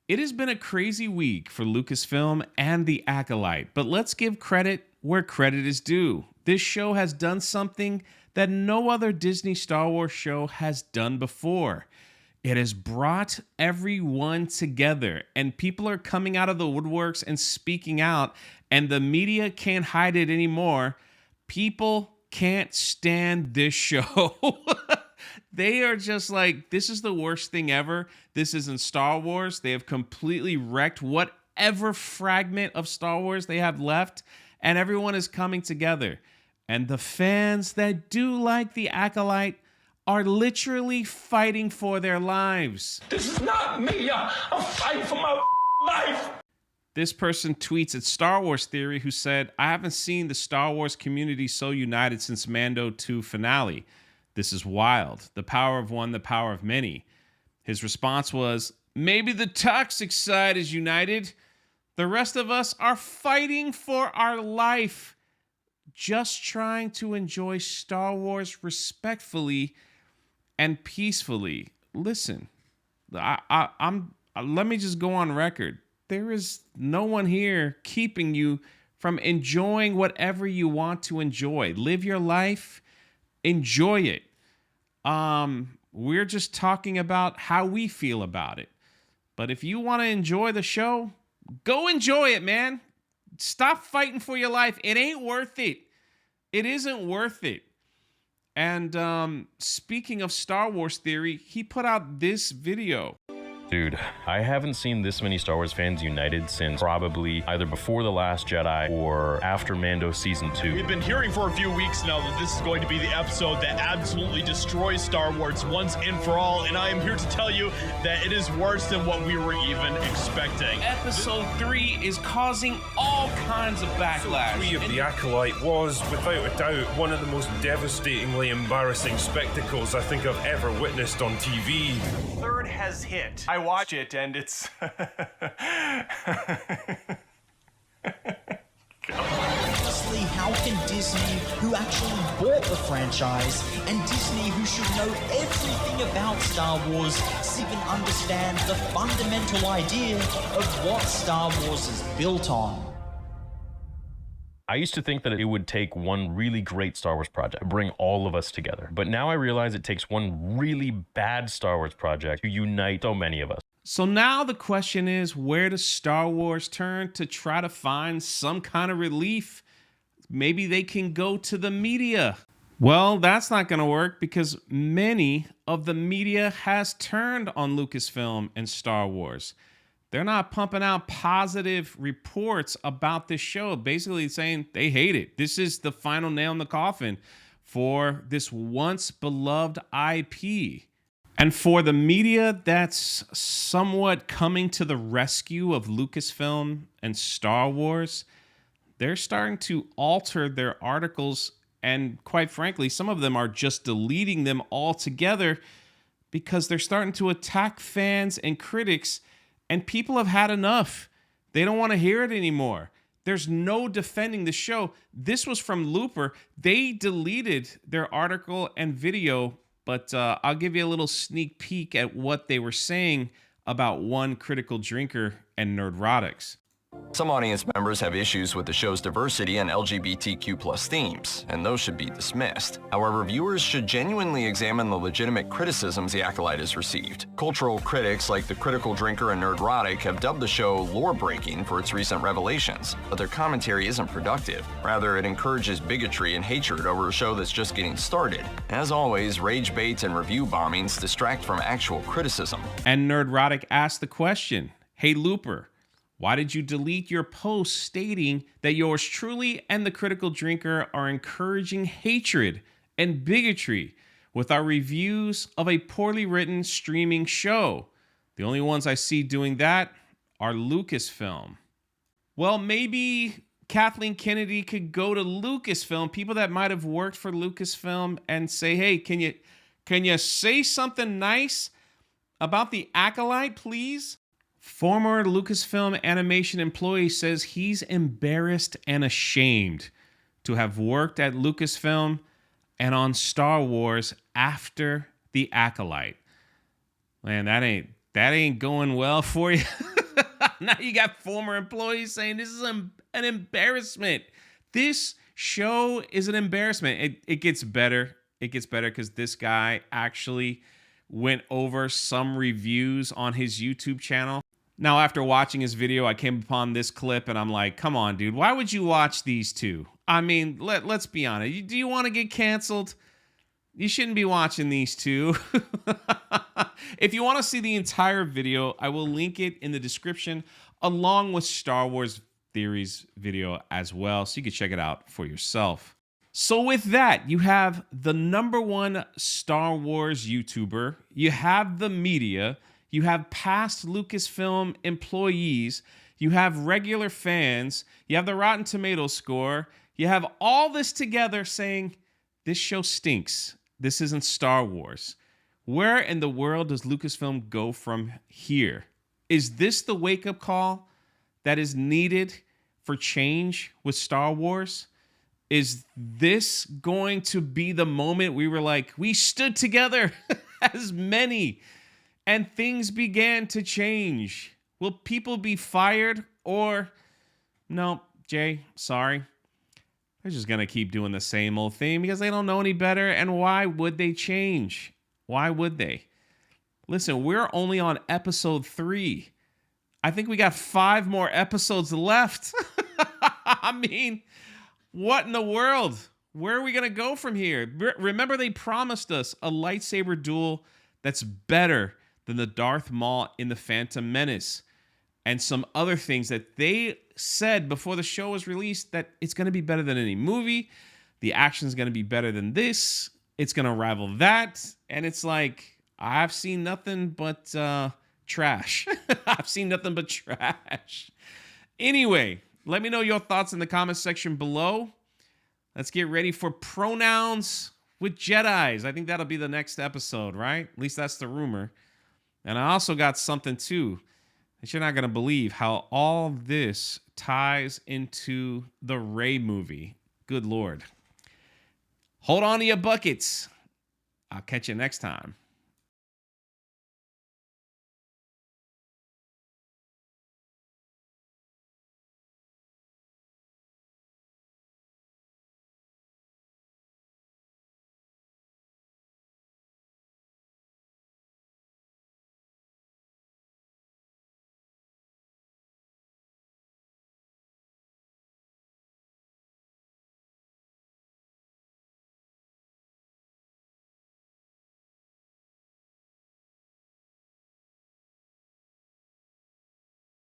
It has been a crazy week for Lucasfilm and The Acolyte, but let's give credit where credit is due. This show has done something that no other Disney Star Wars show has done before. It has brought everyone together, and people are coming out of the woodworks and speaking out, and the media can't hide it anymore. People can't stand this show. They are just like, this is the worst thing ever. This isn't Star Wars. They have completely wrecked whatever fragment of Star Wars they have left, and everyone is coming together. And the fans that do like The Acolyte are literally fighting for their lives. This is not me. I'm fighting for my life. This person tweets at Star Wars Theory, who said, I haven't seen the Star Wars community so united since Mando 2 finale. This is wild. The power of one, the power of many. His response was, maybe the toxic side is united. The rest of us are fighting for our life. Just trying to enjoy Star Wars respectfully and peacefully. Listen, let me just go on record. There is no one here keeping you from enjoying whatever you want to enjoy. Live your life. Enjoy it. We're just talking about how we feel about it. But if you want to enjoy the show, go enjoy it, man. Stop fighting for your life. It ain't worth it. It isn't worth it. And speaking of Star Wars Theory, he put out this video. Dude, I haven't seen this many Star Wars fans united since probably either before The Last Jedi or after Mando Season 2. We've been hearing for a few weeks now that this is going to be the episode that absolutely destroys Star Wars once and for all, and I am here to tell you that it is worse than what we were even expecting. Episode 3 is causing all kinds of backlash. Episode 3 of The Acolyte was, without a doubt, one of the most devastatingly embarrassing spectacles I think I've ever witnessed on TV. Third has hit. I watch it and it's... Honestly, how can Disney, who actually bought the franchise, and Disney, who should know everything about Star Wars, even understand the fundamental idea of what Star Wars is built on? I used to think that it would take one really great Star Wars project to bring all of us together. But now I realize it takes one really bad Star Wars project to unite so many of us. So now the question is, where does Star Wars turn to try to find some kind of relief? Maybe they can go to the media. Well, that's not going to work because many of the media has turned on Lucasfilm and Star Wars. They're not pumping out positive reports about this show, basically saying they hate it. This is the final nail in the coffin for this once beloved IP. And for the media that's somewhat coming to the rescue of Lucasfilm and Star Wars, they're starting to alter their articles. And quite frankly, some of them are just deleting them altogether because they're starting to attack fans and critics. And people have had enough. They don't want to hear it anymore. There's no defending the show. This was from Looper. They deleted their article and video, but I'll give you a little sneak peek at what they were saying about One Critical Drinker and Nerdrotics. Some audience members have issues with the show's diversity and LGBTQ+ themes, and those should be dismissed. However, viewers should genuinely examine the legitimate criticisms The Acolyte has received. Cultural critics like The Critical Drinker and Nerdrotic have dubbed the show lore-breaking for its recent revelations, but their commentary isn't productive. Rather, it encourages bigotry and hatred over a show that's just getting started. As always, rage baits and review bombings distract from actual criticism. And Nerdrotic asked the question, hey Looper, why did you delete your post stating that yours truly and The Critical Drinker are encouraging hatred and bigotry with our reviews of a poorly written streaming show? The only ones I see doing that are Lucasfilm. Well, maybe Kathleen Kennedy could go to Lucasfilm, people that might have worked for Lucasfilm, and say, hey, can you say something nice about The Acolyte, please? Former Lucasfilm animation employee says he's embarrassed and ashamed to have worked at Lucasfilm and on Star Wars after The Acolyte. Man, that ain't going well for you. Now you got former employees saying this is an embarrassment. This show is an embarrassment. It gets better. It gets better because this guy actually went over some reviews on his YouTube channel. Now, after watching his video, I came upon this clip and I'm like, come on, dude, why would you watch these two? I mean, let's be honest. Do you want to get canceled? You shouldn't be watching these two. If you want to see the entire video, I will link it in the description along with Star Wars Theories video as well, so you can check it out for yourself. So with that, you have the #1 Star Wars YouTuber, you have the media, you have past Lucasfilm employees, you have regular fans, you have the Rotten Tomatoes score, you have all this together saying, this show stinks. This isn't Star Wars. Where in the world does Lucasfilm go from here? Is this the wake-up call that is needed for change with Star Wars? Is this going to be the moment we were like, we stood together as many and things began to change? Will people be fired or no, Jay, sorry. They're just going to keep doing the same old thing because they don't know any better. And why would they change? Why would they? Listen, we're only on episode 3. I think we got 5 more episodes left. I mean, what in the world? Where are we going to go from here? Remember, they promised us a lightsaber duel that's better than the Darth Maul in The Phantom Menace. And some other things that they said before the show was released that it's going to be better than any movie. The action is going to be better than this. It's going to rival that. And it's like, I've seen nothing but trash. I've seen nothing but trash. Anyway, let me know your thoughts in the comment section below. Let's get ready for pronouns with Jedis. I think that'll be the next episode, right? At least that's the rumor. And I also got something too that you're not going to believe how all this ties into the Rey movie. Good Lord. Hold on to your buckets. I'll catch you next time.